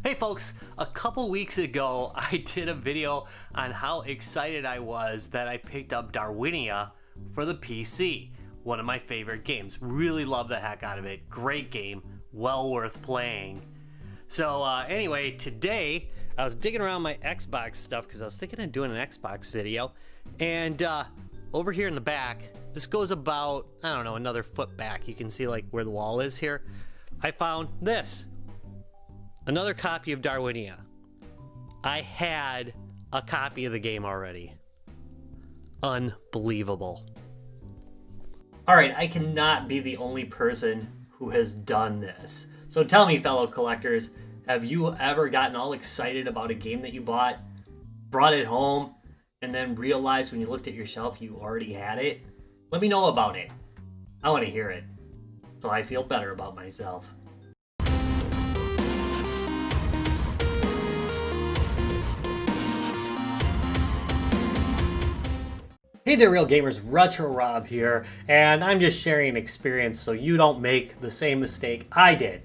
Hey folks, a couple weeks ago I did a video on how excited I was that I picked up Darwinia for the PC. One of my favorite games. Really love the heck out of it. Great game. Well worth playing. So anyway, today I was digging around my Xbox stuff because I was thinking of doing an Xbox video. And over here in the back, this goes about, I don't know, another foot back. You can see like where the wall is here. I found this. Another copy of Darwinia. I had a copy of the game already. Unbelievable. Alright, I cannot be the only person who has done this. So tell me, fellow collectors, have you ever gotten all excited about a game that you bought, brought it home, and then realized when you looked at your shelf you already had it? Let me know about it. I want to hear it, so I feel better about myself. Hey there, real gamers, Retro Rob here, and I'm just sharing an experience so you don't make the same mistake I did.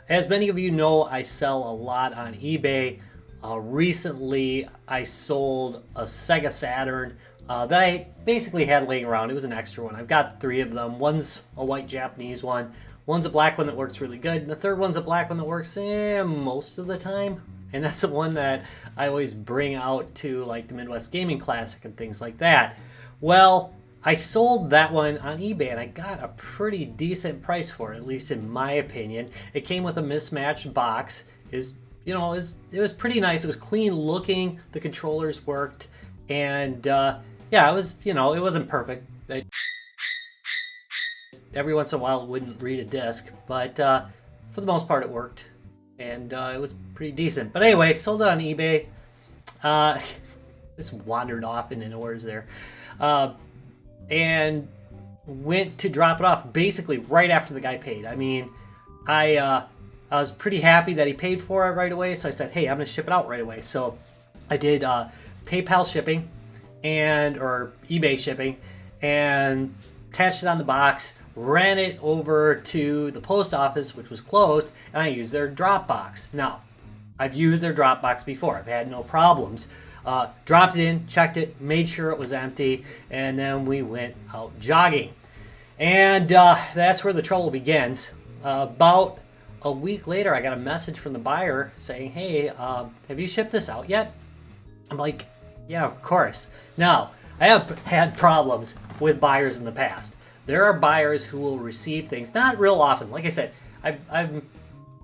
As many of you know, I sell a lot on eBay. Recently, I sold a Sega Saturn that I basically had laying around. It was an extra one. I've got 3 of them. One's a white Japanese one, one's a black one that works really good, and the third one's a black one that works most of the time. And that's the one that I always bring out to like the Midwest Gaming Classic and things like that. Well, I sold that one on eBay and I got a pretty decent price for it, at least in my opinion. It came with a mismatched box. It was pretty nice. It was clean looking. The controllers worked, and yeah, it was, it wasn't perfect. Every once in a while, it wouldn't read a disc, but for the most part, it worked, and it was pretty decent. But anyway, sold it on eBay. Just wandered off into nowheres there. And went to drop it off basically right after the guy paid. I mean, I was pretty happy that he paid for it right away, so I said, hey, I'm going to ship it out right away. So I did PayPal shipping or eBay shipping and attached it on the box, ran it over to the post office, which was closed, and I used their drop box. Now, I've used their drop box before. I've had no problems. Dropped it in, checked it, made sure it was empty, and then we went out jogging. And that's where the trouble begins. About a week later, I got a message from the buyer saying, hey, have you shipped this out yet? I'm like, yeah, of course. Now, I have had problems with buyers in the past. There are buyers who will receive things, not real often. Like I said, I've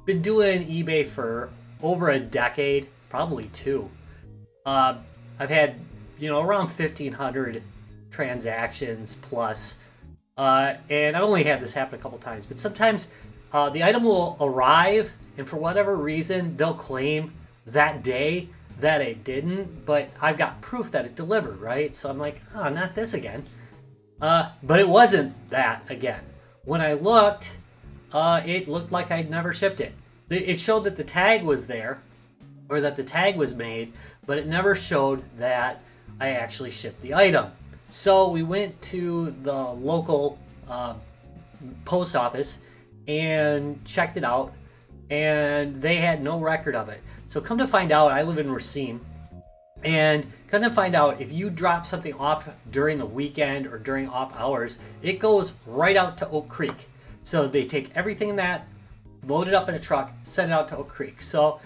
been doing eBay for over a decade, probably 2. I've had, around 1,500 transactions plus, and I've only had this happen a couple times. But sometimes the item will arrive, and for whatever reason, they'll claim that day that it didn't, but I've got proof that it delivered, right? So I'm like, oh, not this again. But it wasn't that again. When I looked, it looked like I'd never shipped it. It showed that the tag was there, or that the tag was made, but it never showed that I actually shipped the item. So we went to the local post office and checked it out, and they had no record of it. So come to find out, I live in Racine, and come to find out, if you drop something off during the weekend or during off hours, it goes right out to Oak Creek. So they take everything in that, load it up in a truck, send it out to Oak Creek. So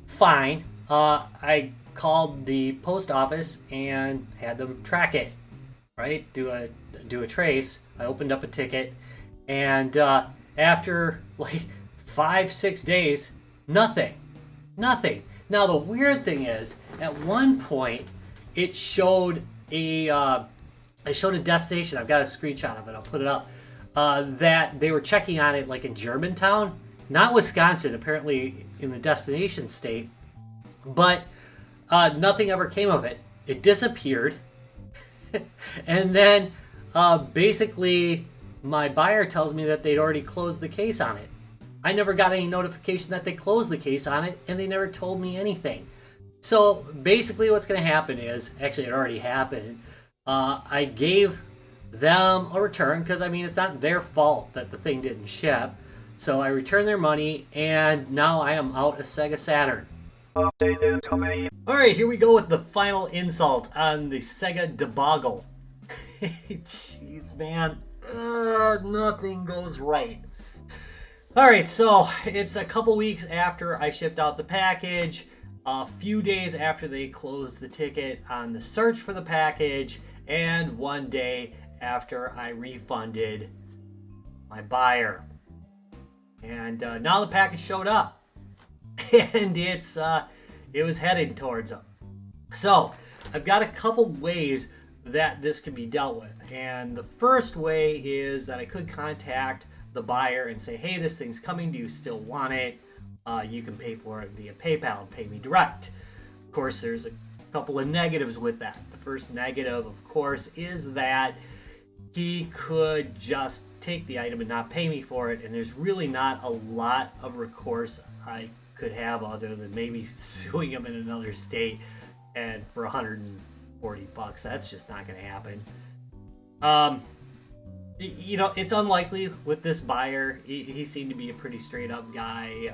fine. I called the post office and had them track it, right? Do a trace. I opened up a ticket, and after like 5-6 days, nothing. Now the weird thing is, at one point, it showed a destination. I've got a screenshot of it. I'll put it up. That they were checking on it like in Germantown, not Wisconsin. Apparently in the destination state. But nothing ever came of it. It disappeared. And then basically my buyer tells me that they'd already closed the case on it. I never got any notification that they closed the case on it, and they never told me anything. So basically what's going to happen is, actually it already happened, I gave them a return, because it's not their fault that the thing didn't ship. So I returned their money, and now I am out a Sega Saturn. Update incoming. Alright, here we go with the final insult on the Sega debacle. Jeez, man. Nothing goes right. Alright, so it's a couple weeks after I shipped out the package, a few days after they closed the ticket on the search for the package, and 1 day after I refunded my buyer. And now the package showed up, and it was heading towards them. So I've got a couple ways that this can be dealt with, and the first way is that I could contact the buyer and say, hey, this thing's coming, do you still want it? You can pay for it via PayPal and pay me direct. Of course, there's a couple of negatives with that. The first negative, of course, is that he could just take the item and not pay me for it, and there's really not a lot of recourse I could have other than maybe suing him in another state, and for $140, that's just not going to happen. You know, it's unlikely with this buyer. He seemed to be a pretty straight up guy.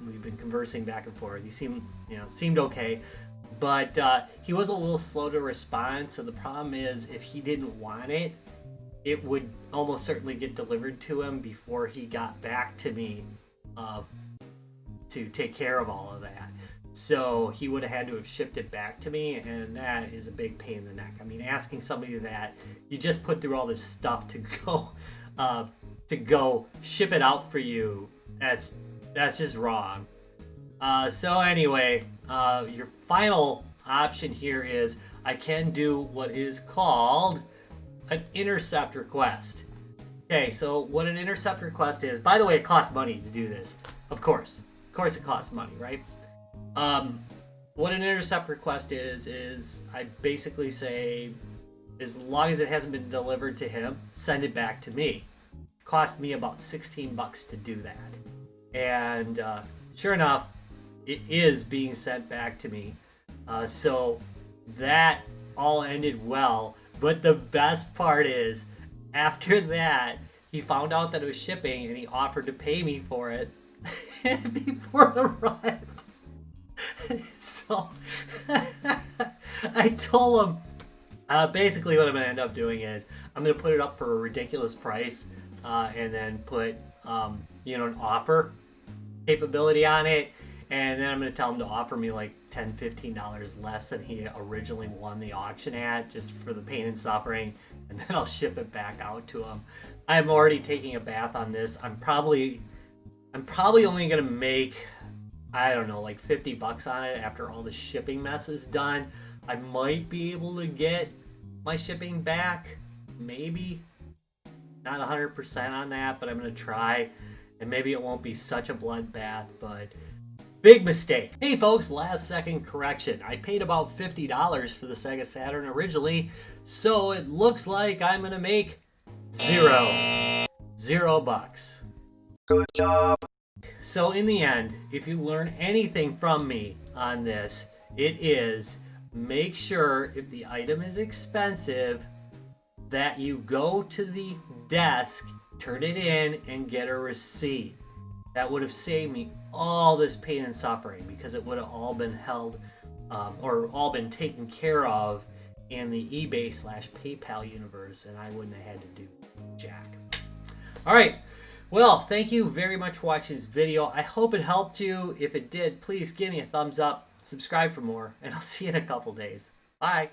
We've been conversing back and forth. He seemed okay, but he was a little slow to respond. So the problem is, if he didn't want it, it would almost certainly get delivered to him before he got back to me to take care of all of that. So he would have had to have shipped it back to me, and that is a big pain in the neck. I mean, asking somebody that you just put through all this stuff to go ship it out for you, that's just wrong. So anyway, your final option here is I can do what is called an intercept request. Okay, so what an intercept request is, by the way, it costs money to do this. Of course it costs money, right? What an intercept request is I basically say, as long as it hasn't been delivered to him, send it back to me. It cost me about $16 to do that. And sure enough, it is being sent back to me. So that all ended well. But the best part is, after that, he found out that it was shipping and he offered to pay me for it before it arrived. So I told him basically what I'm going to end up doing is I'm going to put it up for a ridiculous price and then put an offer capability on it, and then I'm going to tell him to offer me like $10-15 less than he originally won the auction at, just for the pain and suffering, and then I'll ship it back out to him. I'm already taking a bath on this. I'm probably only going to make, I don't know, like $50 on it after all the shipping mess is done. I might be able to get my shipping back, maybe. Not 100% on that, but I'm going to try. And maybe it won't be such a bloodbath, but big mistake. Hey folks, last second correction. I paid about $50 for the Sega Saturn originally, so it looks like I'm going to make $0. Good job. So in the end, if you learn anything from me on this, it is make sure if the item is expensive that you go to the desk, turn it in, and get a receipt. That would have saved me all this pain and suffering, because it would have all been held or all been taken care of in the eBay/PayPal universe, and I wouldn't have had to do jack. All right. Well, thank you very much for watching this video. I hope it helped you. If it did, please give me a thumbs up, subscribe for more, and I'll see you in a couple days. Bye.